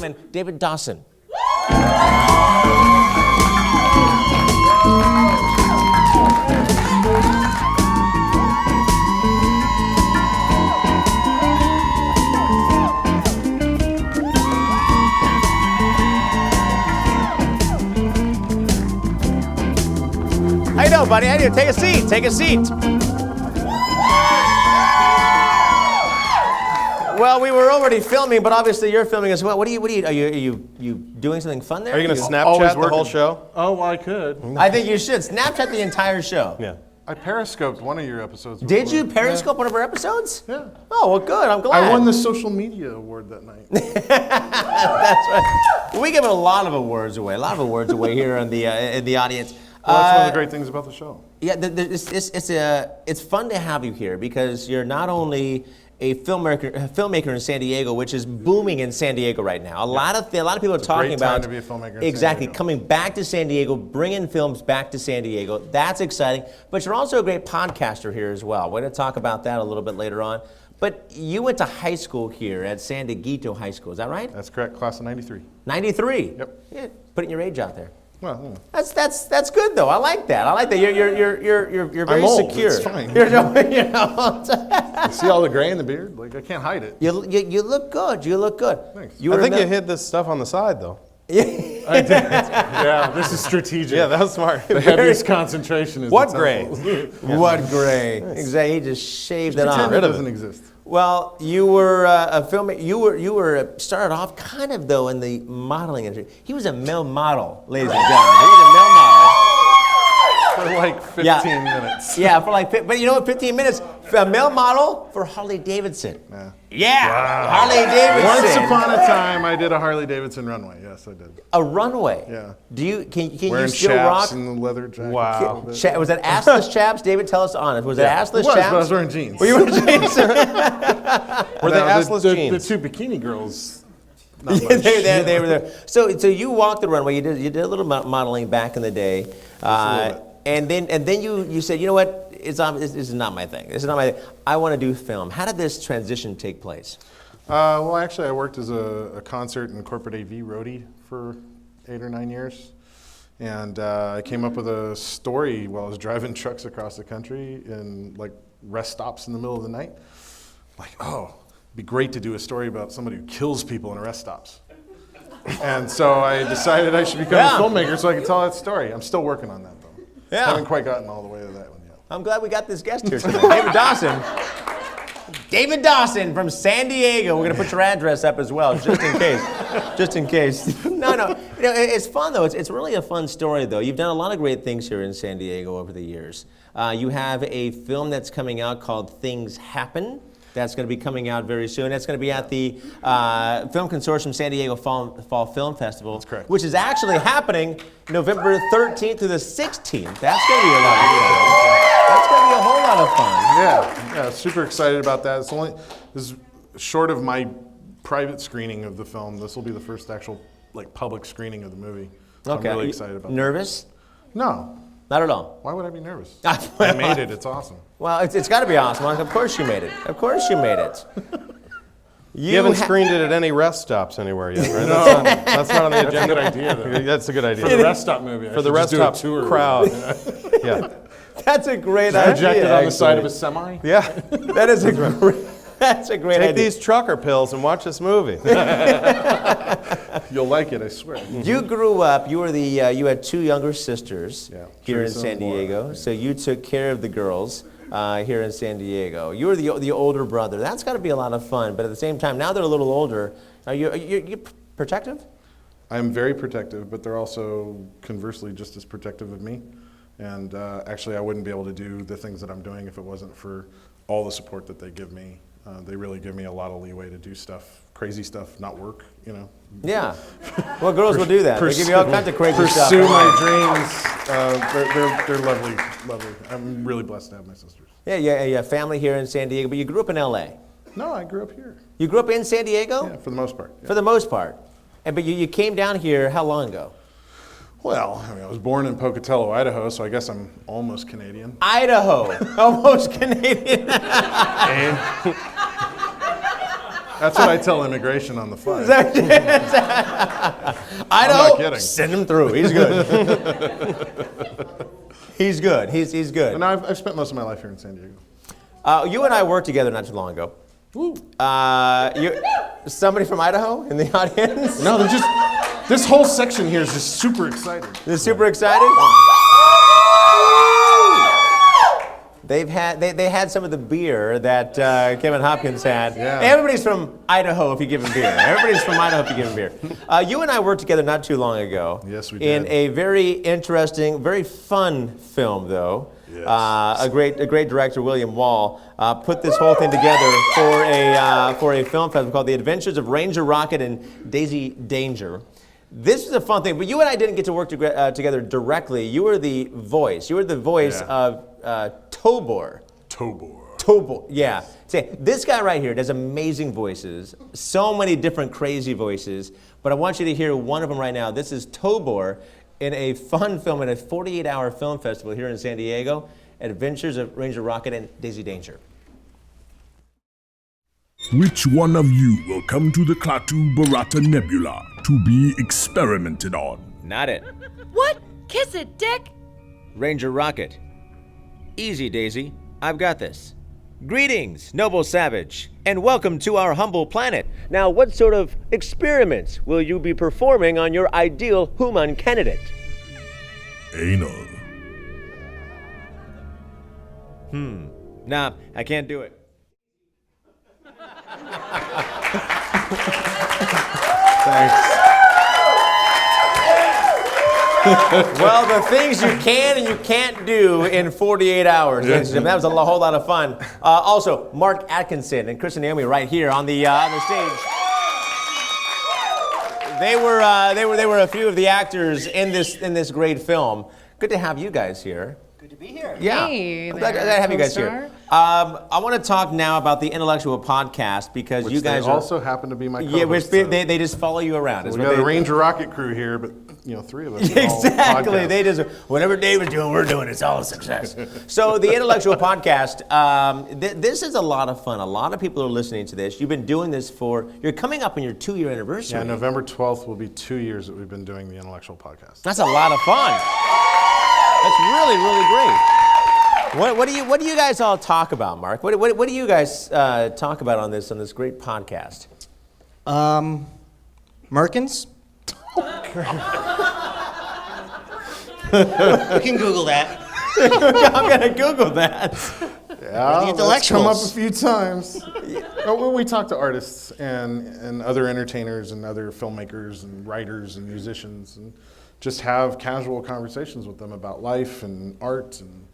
gentlemen, David Dawson. How you doing, buddy? How you doing? Take a seat. Take a seat. Well, we were already filming, but obviously you're filming as well. What are you are you doing something fun there? Are you going to Snapchat the whole show? Oh, I could. I think you should. Snapchat the entire show. Yeah. I periscoped one of your episodes. Did you Periscope one of our episodes? Yeah. Oh, well, good. I'm glad. I won the social media award that night. That's right. We give a lot of awards away. A lot of awards away here in the audience. Well, that's one of the great things about the show. Yeah, it's fun to have you here because you're not only a filmmaker in San Diego, which is booming in San Diego right now. A lot of people are talking about great time to be a filmmaker in exactly San Diego. coming back to San Diego, bringing films back to San Diego. That's exciting. But you're also a great podcaster here as well. We're going to talk about that a little bit later on. But you went to high school here at San Diego High School. Is that right? That's correct. Class of '93. 93. Yep. Yeah, putting your age out there. Well, yeah. That's good though. I like that. I like that. You're very I'm old. secure. It's fine. You See all the gray in the beard? Like, I can't hide it. You look good. You look good. Thanks. I think you hid this stuff on the side, though. I did. Yeah, this is strategic. Yeah, that was smart. The heaviest concentration is What the gray? temple. What gray? Exactly. He just shaved it off. Pretend it doesn't exist. Well, you were a filmmaker. You were started off kind of though in the modeling industry. He was a male model, ladies and gentlemen. He was a male model. For like 15 minutes. Yeah, for like, but you know what? 15 minutes. A male model for Harley Davidson. Yeah, Wow. Harley Davidson. Once upon a time, I did a Harley Davidson runway. Yes, I did. A runway. Yeah. Do you can Wearing you still chaps rock? and the leather jacket. Wow. Was that assless chaps? David, tell us honest. Was it assless It was, chaps? but I was wearing jeans. Were you wearing jeans? Were they assless jeans? The two bikini girls. Not Yeah, much. they were there. So you walked the runway. You did a little modeling back in the day, and then you said, you know what? This is not my thing. This is not my thing. I want to do film. How did this transition take place? Well, actually, I worked as a concert and corporate AV roadie for 8 or 9 years. And I came up with a story while I was driving trucks across the country in like rest stops in the middle of the night. Like, oh, it'd be great to do a story about somebody who kills people in rest stops. And so I decided I should become a filmmaker so I could tell that story. I'm still working on that, though. Yeah. Haven't quite gotten all the way to that one yet. I'm glad we got this guest here today, David Dawson. David Dawson from San Diego. We're going to put your address up as well, just in case. Just in case. No. You know, it's fun, though. It's really a fun story, though. You've done a lot of great things here in San Diego over the years. You have a film that's coming out called Things Happen. That's going to be coming out very soon. That's going to be at the Film Consortium San Diego Fall Film Festival. That's correct. Which is actually happening November 13th through the 16th. That's going to be a lot of fun. That's going to be a whole lot of fun. Yeah, super excited about that. This is short of my private screening of the film. This will be the first actual public screening of the movie. So Okay. I'm really excited about Nervous? that. No. Not at all. Why would I be nervous? I made it. It's awesome. Well, it's got to be awesome. Of course you made it. Of course you made it. You haven't screened it at any rest stops anywhere yet, right? No. That's not on the That's a agenda. good idea, though. That's a good idea. For the rest stop movie. For the rest stop crowd. Yeah. That's a great idea. Projected on the side of actually. a semi. Yeah. That is a great. That's a great Take idea. these trucker pills and watch this movie. You'll like it, I swear. You grew up. You were you had two younger sisters here in Teresa San and Laura. Diego. So you took care of the girls here in San Diego. You were the older brother. That's got to be a lot of fun. But at the same time, now they're a little older. Are you protective? I'm very protective, but they're also conversely just as protective of me. And actually, I wouldn't be able to do the things that I'm doing if it wasn't for all the support that they give me. They really give me a lot of leeway to do stuff, crazy stuff, not work, you know. Yeah. Well, girls will do that. They give you all kinds of crazy stuff. Pursue my dreams. They're lovely, lovely. I'm really blessed to have my sisters. Yeah, family here in San Diego, but you grew up in L.A. No, I grew up here. You grew up in San Diego? Yeah, for the most part. Yeah. For the most part. But you came down here how long ago? Well, I mean, I was born in Pocatello, Idaho, so I guess I'm almost Canadian. Idaho, almost Canadian. That's what I tell immigration on the flight. Idaho, not kidding. send him through. He's good. He's good. He's good. And I've spent most of my life here in San Diego. You and I worked together not too long ago. Somebody from Idaho in the audience? No, they're just, this whole section here is just super excited. They're super excited? They had some of the beer that Kevin Hopkins had. Yeah. Everybody's from Idaho if you give them beer. Everybody's from Idaho if you give them beer. You and I worked together not too long ago. Yes, we In did. a very interesting, very fun film, though. Yes. A great director, William Wall, put this whole thing together for a film festival called The Adventures of Ranger Rocket and Daisy Danger. This is a fun thing, but you and I didn't get to work together directly. You were the voice. You were the voice of Tobor. Tobor, yeah. Say, this guy right here does amazing voices, so many different crazy voices, but I want you to hear one of them right now. This is Tobor in a fun film at a 48-hour film festival here in San Diego, Adventures of Ranger Rocket and Daisy Danger. Which one of you will come to the Klaatu Barada Nebula to be experimented on? Not it. What? Kiss it, Dick! Ranger Rocket. Easy, Daisy. I've got this. Greetings, noble savage, and welcome to our humble planet. Now, what sort of experiments will you be performing on your ideal human candidate? Anal. Nah, I can't do it. Thanks. Well, the things you can and you can't do in 48 hours. Ladies and gentlemen. That was a whole lot of fun. Also, Mark Atkinson and Chris and Naomi right here on the stage. They were a few of the actors in this great film. Good to have you guys here. Good to be here. Yeah, Hey I'm glad there, to have you guys here. co-star. I want to talk now about the Intellectual podcast because Which you guys they are also happen to be my yeah, co-hosts. they just follow you around. So is we what got they- a Ranger Rocket crew here, but three of us. are all Exactly. podcasts. They just whatever Dave is doing, we're doing. It's all a success. So the Intellectual podcast, this is a lot of fun. A lot of people are listening to this. You've been doing this you're coming up on your 2-year anniversary. Yeah, November 12th will be 2 years that we've been doing the Intellectual podcast. That's a lot of fun. That's really, really great. What do you guys all talk about, Mark? What do you guys talk about on this great podcast? Merkins? You can Google that. I'm gonna Google that. Yeah, the that's come up a Intellexuals. few times. Well, we talk to artists and other entertainers and other filmmakers and writers and musicians and just have casual conversations with them about life and art and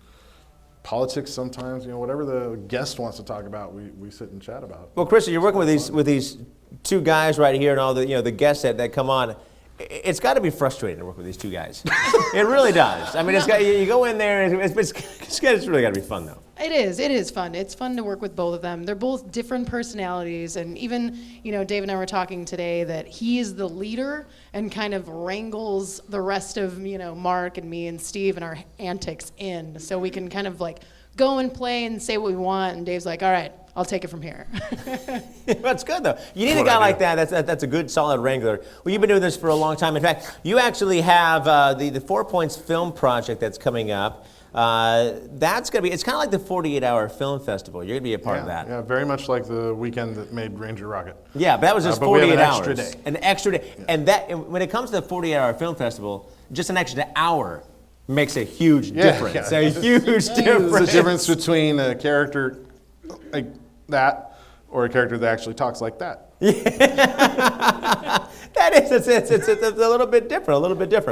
politics sometimes. Whatever the guest wants to talk about, we sit and chat about. Well, Chris, you're working with these two guys right here and all the guests that come on. It's got to be frustrating to work with these two guys. It really does. I mean, you go in there, and it's really got to be fun, though. It is fun. It's fun to work with both of them. They're both different personalities, and even, Dave and I were talking today that he is the leader and kind of wrangles the rest of, Mark and me and Steve and our antics in, so we can kind of like go and play and say what we want, and Dave's like, all right, I'll take it from here. That's good, though. You need a guy like that. That's a good, solid wrangler. Well, you've been doing this for a long time. In fact, you actually have the 4 Points film project that's coming up. That's going to be, it's kind of like the 48-hour film festival. You're going to be a part of that. Yeah, very much like the weekend that made Ranger Rocket. Yeah, but that was just but we have 48 an hours. extra day. An extra day. Yeah. And when it comes to the 48-hour film festival, just an extra hour makes a huge difference. Yeah. A huge difference. There's a difference between a character like that or a character that actually talks like that. That is, it's a little bit different,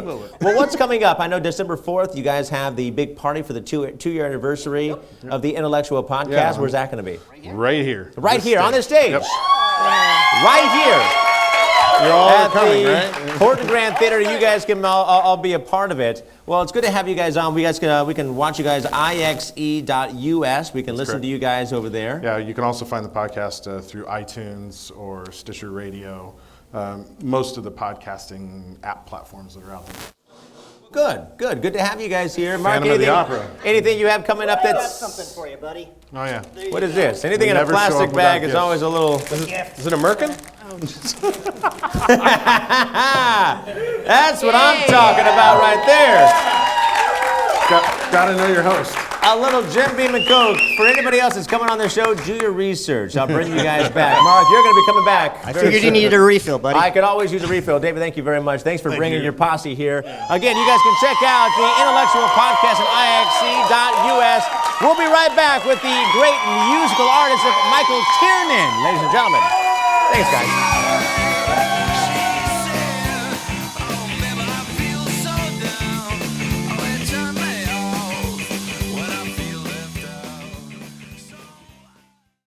Well, what's coming up? I know December 4th, you guys have the big party for the two-year anniversary of the Intellectual podcast. Yeah. Where's that going to be? Right here. Right here, on this stage. Yep. Right here. You're all At coming, the right? Horton Grand Theater, you guys can all be a part of it. Well, it's good to have you guys on. We can watch you guys ixe.us. We can listen correct. to you guys over there. Yeah, you can also find the podcast through iTunes or Stitcher Radio, most of the podcasting app platforms that are out there. Good to have you guys here. Mark, Phantom of the Opera. anything you have coming up I got that's... something for you, buddy. Oh, yeah. What is this? Anything We in a never show plastic up bag without is gifts. always a little... Is it a Merkin? That's what I'm talking about right there. Gotta know your host. A little Jim Beam and Coke. For anybody else that's coming on the show, do your research. I'll bring you guys back. Mark, you're going to be coming back. I figured you needed a refill, buddy. I could always use a refill. David, thank you very much. Thanks for bringing your posse here. Again, you guys can check out the Intellectual Podcast at ixc.us. We'll be right back with the great musical artist of Michael Tiernan, ladies and gentlemen. Thanks, guys.